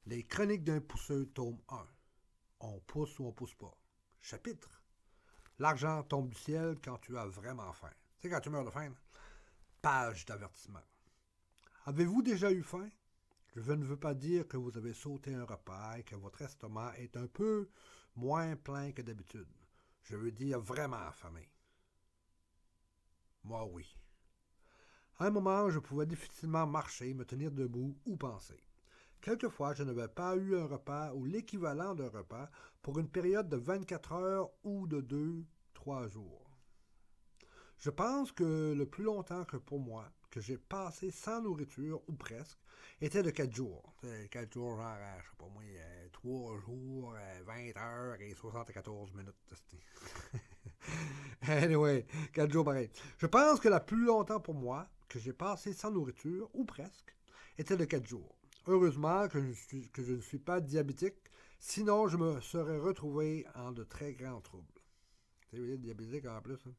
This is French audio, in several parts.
Les chroniques d'un pousseux, tome 1. On pousse ou on pousse pas. Chapitre. L'argent tombe du ciel quand tu as vraiment faim. Tu sais, quand tu meurs de faim. Page d'avertissement. Avez-vous déjà eu faim? Je ne veux pas dire que vous avez sauté un repas et que votre estomac est un peu moins plein que d'habitude. Je veux dire vraiment affamé. Moi, oui. À un moment, je pouvais difficilement marcher, me tenir debout ou penser. Quelquefois, je n'avais pas eu un repas ou l'équivalent d'un repas pour une période de 24 heures ou de 2-3 jours. Je pense que le plus longtemps que pour moi, que j'ai passé sans nourriture, ou presque, était de 4 jours. 4 jours, genre, je sais pas moi, 3 jours, 20 heures et 74 minutes. Anyway, 4 jours pareil. Je pense que la plus longtemps pour moi, que j'ai passé sans nourriture, ou presque, était de 4 jours. Heureusement que je ne suis pas diabétique, sinon je me serais retrouvé en de très grands troubles. Tu sais, diabétique en plus. Hein?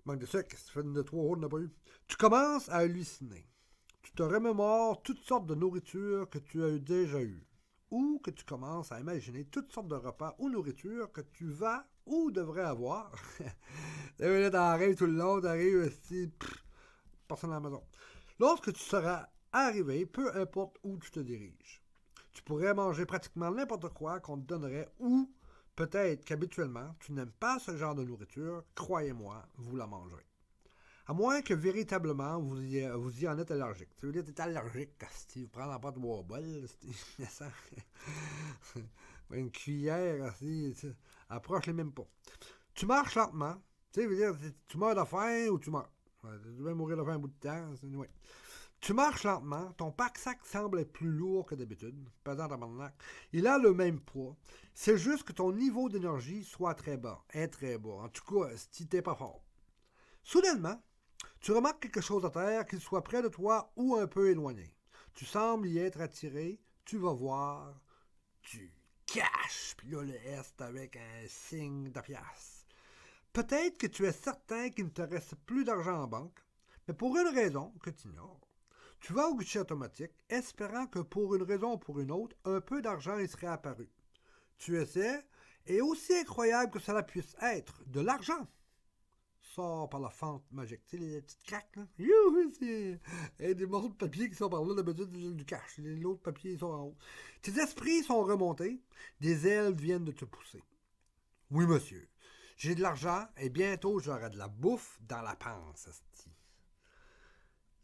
Manque de sucre, si tu fais de 3 jours, tu n'as pas eu. Tu commences à halluciner. Tu te remémores toutes sortes de nourriture que tu as déjà eues. Ou que tu commences à imaginer toutes sortes de repas ou nourriture que tu vas ou devrais avoir. Là, t'arrives tout le long, t'arrives ici, personne à la maison. Lorsque tu seras arrivé, peu importe où tu te diriges, tu pourrais manger pratiquement n'importe quoi qu'on te donnerait ou peut-être qu'habituellement, tu n'aimes pas ce genre de nourriture, croyez-moi, vous la mangerez. À moins que véritablement vous y en êtes allergique. Ça veut dire que tu es allergique, si vous prenez pas 3 bols, une cuillère, approche-les même pas. Tu marches lentement, tu sais, veut dire, tu meurs de faim ou tu meurs. Tu vas mourir de faim un bout de temps, ouais. Tu marches lentement, ton pack-sac semble être plus lourd que d'habitude, pesant tabarnak. Il a le même poids. C'est juste que ton niveau d'énergie soit très bas, est très bas. En tout cas, si t'es pas fort. Soudainement, tu remarques quelque chose à terre, qu'il soit près de toi ou un peu éloigné. Tu sembles y être attiré, tu vas voir, tu caches, puis là le S avec un signe de pièce. Peut-être que tu es certain qu'il ne te reste plus d'argent en banque, mais pour une raison que tu ignores. Tu vas au guichet automatique, espérant que pour une raison ou pour une autre, un peu d'argent y serait apparu. Tu essaies, et aussi incroyable que cela puisse être, de l'argent sort par la fente magique. Tu sais, les petites craques, là. Youhou, c'est... Et des morceaux de papier qui sont par là, d'habitude, du cash. Les autres papiers sont en haut. Tes esprits sont remontés, des ailes viennent de te pousser. Oui, monsieur. J'ai de l'argent, et bientôt j'aurai de la bouffe dans la panse, asti.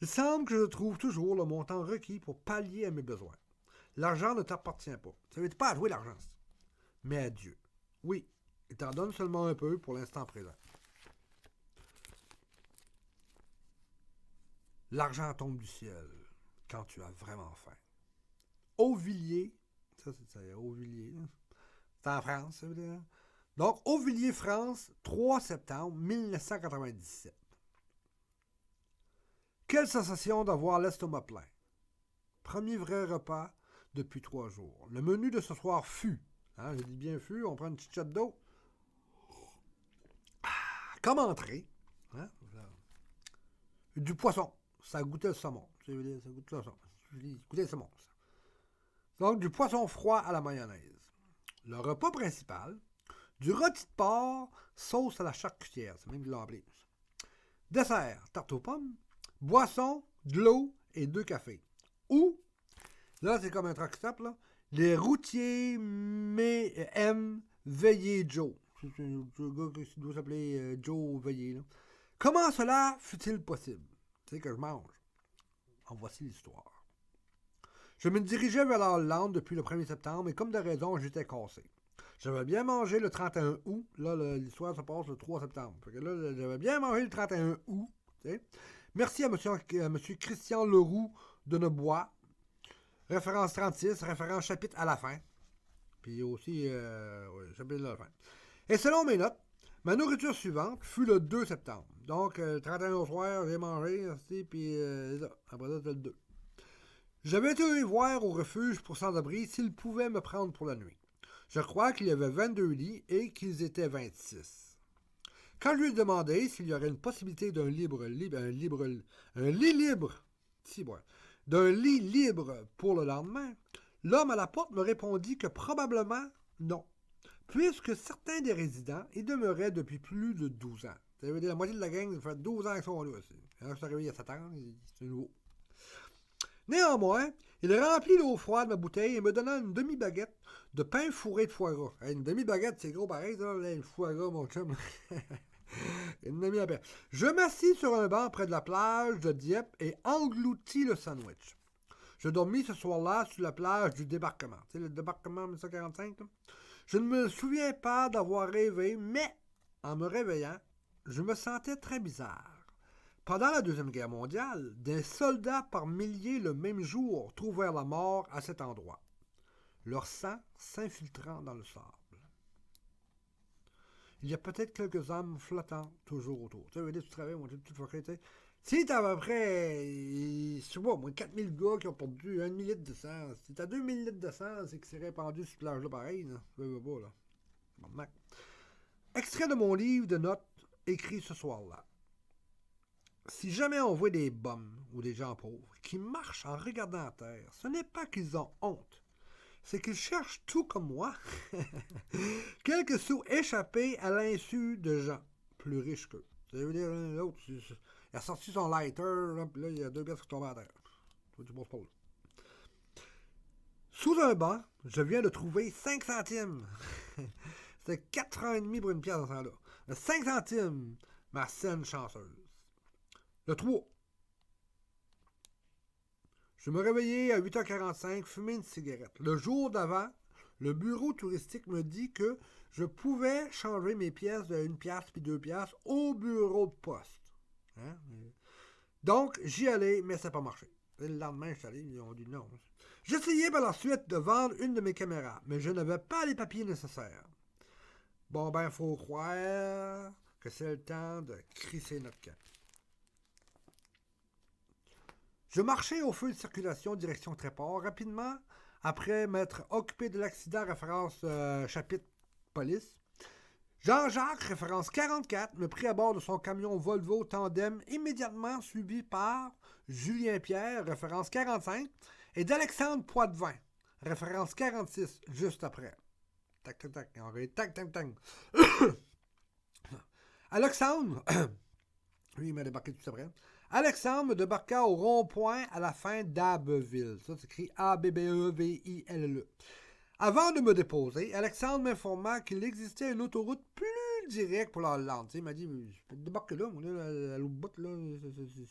Il semble que je trouve toujours le montant requis pour pallier à mes besoins. L'argent ne t'appartient pas. Ça ne veut pas à jouer l'argent, mais à Dieu. Oui, il t'en donne seulement un peu pour l'instant présent. L'argent tombe du ciel quand tu as vraiment faim. Auvilliers, ça c'est Auvilliers, c'est en France, ça veut dire. Donc, Auvilliers, France, 3 septembre 1997. Quelle sensation d'avoir l'estomac plein. Premier vrai repas depuis 3 jours. Le menu de ce soir fut, je dis bien fut, on prend une petite shot d'eau. Comme entrée, du poisson. Ça goûtait le saumon. Ça goûte le saumon. Goûtait le saumon. Donc, du poisson froid à la mayonnaise. Le repas principal, du rôti de porc, sauce à la charcutière. C'est même de l'emblis. Dessert, tarte aux pommes, boisson, de l'eau et 2 cafés. Ou, là, c'est comme un truck stop, là, les routiers M. Veillé Joe. C'est un gars qui doit s'appeler Joe Veillé. Là. Comment cela fut-il possible? Tu sais que je mange. En voici l'histoire. Je me dirigeais vers la Hollande depuis le 1er septembre et comme de raison, j'étais cassé. J'avais bien mangé le 31 août. Là, l'histoire se passe le 3 septembre. Fait que là, j'avais bien mangé le 31 août. T'sais. Merci à monsieur Christian Leroux de Nebois. Référence 36, référence chapitre à la fin. Puis aussi, chapitre à la fin. Et selon mes notes, ma nourriture suivante fut le 2 septembre. Donc, le 31 au soir, j'ai mangé, puis après ça, c'était le 2. J'avais été voir au refuge pour sans-abri s'ils pouvaient me prendre pour la nuit. Je crois qu'il y avait 22 lits et qu'ils étaient 26. Quand je lui ai demandé s'il y aurait une possibilité d'un lit libre pour le lendemain, L'homme à la porte me répondit que probablement non, puisque certains des résidents y demeuraient depuis plus de 12 ans. Ça veut dire la moitié de la gang, ça fait 12 ans qu'ils sont là aussi. Quand je suis arrivé il y a 7 ans, c'est nouveau. Néanmoins, il remplit l'eau froide de ma bouteille et me donna une demi-baguette de pain fourré de foie gras. Une demi-baguette, c'est gros pareil, ça, là, le foie gras, mon chum. Une demi-baguette. Je m'assis sur un banc près de la plage de Dieppe et engloutis le sandwich. Je dormis ce soir-là sur la plage du débarquement. Tu sais, le débarquement 1945, là? Je ne me souviens pas d'avoir rêvé, mais en me réveillant, je me sentais très bizarre. Pendant la Deuxième Guerre mondiale, des soldats par milliers le même jour trouvèrent la mort à cet endroit, leur sang s'infiltrant dans le sable. Il y a peut-être quelques âmes flottant toujours autour. Tu sais, tu travailles, mon Dieu, toute fois que tu sais. Si t'as à peu près, je sais pas, moins 4000 gars qui ont perdu 1 litre de sang, si t'as 2000 litres de sang, c'est que c'est répandu sur cette plage-là pareil, là. Tu veux pas, là. Bon, extrait de mon livre de notes écrit ce soir-là. Si jamais on voit des bums ou des gens pauvres qui marchent en regardant à terre, ce n'est pas qu'ils ont honte, c'est qu'ils cherchent tout comme moi quelques sous échappés à l'insu de gens plus riches qu'eux. Ça veut dire l'autre, il a sorti son lighter, là, puis là, il y a 2 pièces qui tombent à terre. Toi, tu bosses pas là. Sous un banc, je viens de trouver 5 centimes. C'était 4 francs et demi pour une pièce dans ce temps-là. 5 centimes, ma scène chanceuse. Le 3. Je me réveillais à 8h45, fumais une cigarette. Le jour d'avant, le bureau touristique me dit que je pouvais changer mes pièces de 1 pièce puis 2 pièces au bureau de poste. Hein? Donc, j'y allais, mais ça n'a pas marché. Et le lendemain, je suis allé, ils ont dit non. J'essayais par la suite de vendre une de mes caméras, mais je n'avais pas les papiers nécessaires. Bon, ben, faut croire que c'est le temps de crisser notre camp. Je marchais au feu de circulation direction Tréport rapidement après m'être occupé de l'accident référence chapitre police. Jean-Jacques, référence 44, me prit à bord de son camion Volvo Tandem immédiatement suivi par Julien Pierre, référence 45, et d'Alexandre Poitvin, référence 46, juste après. Tac, tac, tac, tac, tac, tac. Alexandre, lui, il m'a débarqué tout après. Alexandre me débarqua au rond-point à la fin d'Abbeville. Ça s'écrit A-B-B-E-V-I-L-L-E. Avant de me déposer, Alexandre m'informa qu'il existait une autoroute plus directe pour la Hollande. Il m'a dit, je peux te débarquer là, à l'autre bout, là,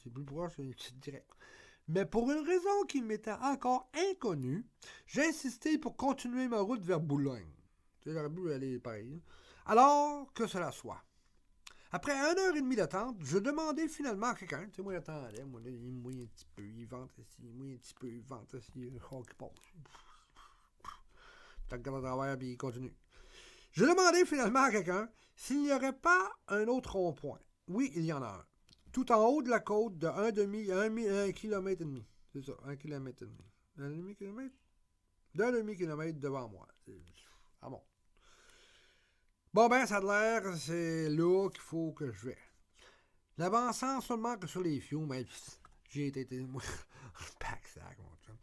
c'est plus proche, c'est direct. Mais pour une raison qui m'était encore inconnue, j'ai insisté pour continuer ma route vers Boulogne. J'aurais pu aller pareil. Alors que cela soit. Après 1h30 d'attente, je demandais finalement à quelqu'un, tu sais, moi j'attendais, moi, il mouille un petit peu, il vente ici, il mouille un petit peu, il vente ici, oh, qui passe. T'as le gars à travers, puis il continue. Je demandais finalement à quelqu'un s'il n'y aurait pas un autre rond-point. Oui, il y en a un. Tout en haut de la côte de 1 kilomètre et demi. C'est ça, 1 kilomètre et demi. 1 demi-kilomètre? D'un demi-kilomètre devant moi. Ah bon. Bon ben, ça a l'air, c'est là qu'il faut que je vais. N'avançant seulement que sur les fioux, mais j'ai été, moi, pack-sac, mon chum.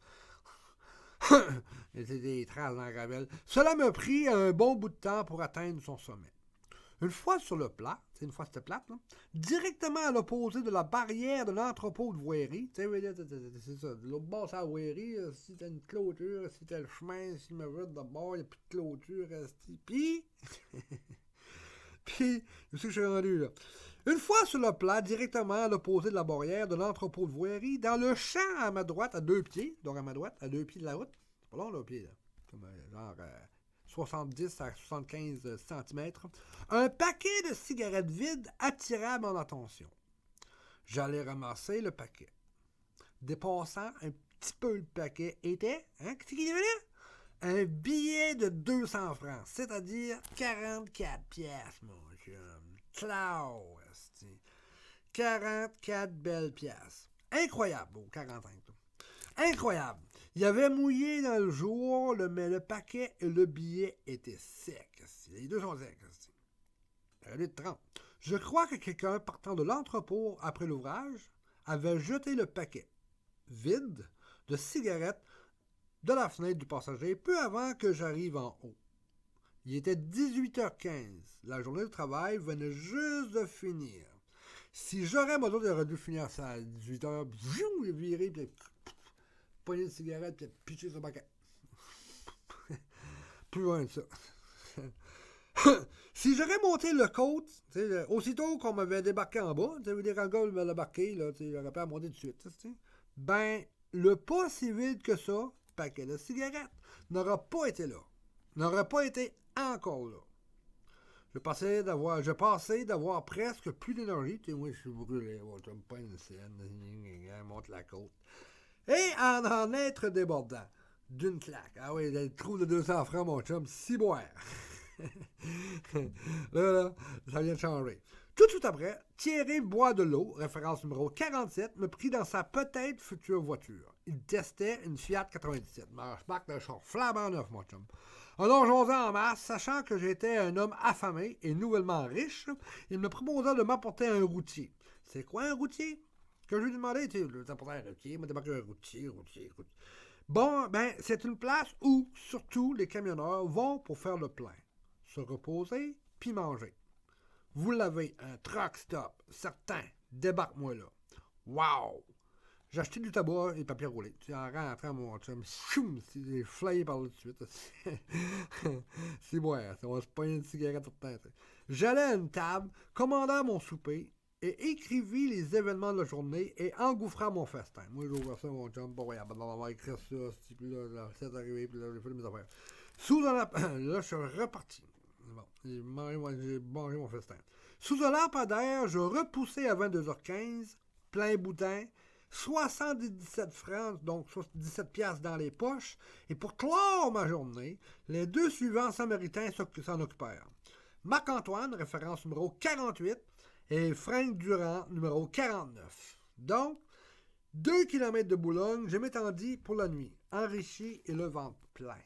C'était des traces dans la gravelle. Cela m'a pris un bon bout de temps pour atteindre son sommet. Une fois sur le plat, une fois c'était plate, là, directement à l'opposé de la barrière de l'entrepôt de voirie, c'est ça, de l'autre bord, c'est la voirie, si t'as une clôture, si t'as le chemin, si me veut de bord, il n'y a plus de clôture, puis, je sais que je suis rendu là. Une fois sur le plat, directement à l'opposé de la barrière de l'entrepôt de voirie, dans le champ à ma droite, à 2 pieds, donc à ma droite, à 2 pieds de la route, c'est pas long, 2 pieds, là, comme genre 70 à 75 cm, un paquet de cigarettes vides attira mon attention. J'allais ramasser le paquet. Dépassant un petit peu le paquet était, qu'est-ce qu'il y avait là? Un billet de 200 francs, c'est-à-dire 44 piastres, mon chum. Klaus, 44 belles piastres. Incroyable, bon, 45. Incroyable. Il avait mouillé dans le jour, mais le paquet et le billet étaient secs. Les deux sont secs. Elle est 30. Je crois que quelqu'un partant de l'entrepôt après l'ouvrage avait jeté le paquet vide de cigarettes de la fenêtre du passager peu avant que j'arrive en haut. Il était 18h15. La journée de travail venait juste de finir. Si j'aurais, moi d'autre, j'aurais dû finir ça à 18h, virer, puis pogner une cigarette, puis pitcher sur le paquet. Plus loin de ça. Si j'aurais monté le côte, aussitôt qu'on m'avait débarqué en bas, quand le gars m'a débarqué, j'aurais pas à monter tout de suite. Ben, le pas si vite que ça, paquet de cigarettes, n'aura pas été là. N'aurait pas été encore là. Je passais d'avoir presque plus d'énergie. Moi, je suis brûlé. Je me pogne une scène. Monte la côte. Et en être débordant. D'une claque. Ah oui, le trou de 200 francs, mon chum, si boire. là, ça vient de changer. Tout de suite après, Thierry Bois de l'eau, référence numéro 47, me prit dans sa peut-être future voiture. Il testait une Fiat 97. Je marque le char flambant neuf, mon chum. Alors, j'osais en masse, sachant que j'étais un homme affamé et nouvellement riche, il me proposa de m'apporter un routier. C'est quoi un routier? Que je lui demandais, tu sais, t'apporter un routier, il m'a débarqué un routier. Bon, ben, c'est une place où, surtout, les camionneurs vont pour faire le plein. Se reposer, puis manger. Vous l'avez, un truck stop, certain, débarque-moi là. Wow! J'ai acheté du tabac et papier roulé. En rentrant, mon chum, j'ai flyé par là tout de suite. C'est bon, on va se pogner une cigarette sur tête. J'allais à une table, commanda mon souper et écrivis les événements de la journée et engouffra mon festin. Moi, j'ai ouvert ça, mon chum. Bon, on va écrire ça, puis là, c'est arrivé, puis là, j'ai fait mes affaires. Là, je suis reparti. Bon, j'ai mangé mon festin. Sous un lampadaire, je repoussai à 22h15, plein boudin, 77 francs, donc 17 piastres dans les poches, et pour clore ma journée, les deux suivants samaritains s'en occupèrent. Marc-Antoine, référence numéro 48, et Frank Durand, numéro 49. Donc, 2 km de Boulogne, je m'étendis pour la nuit, enrichi et le ventre plein.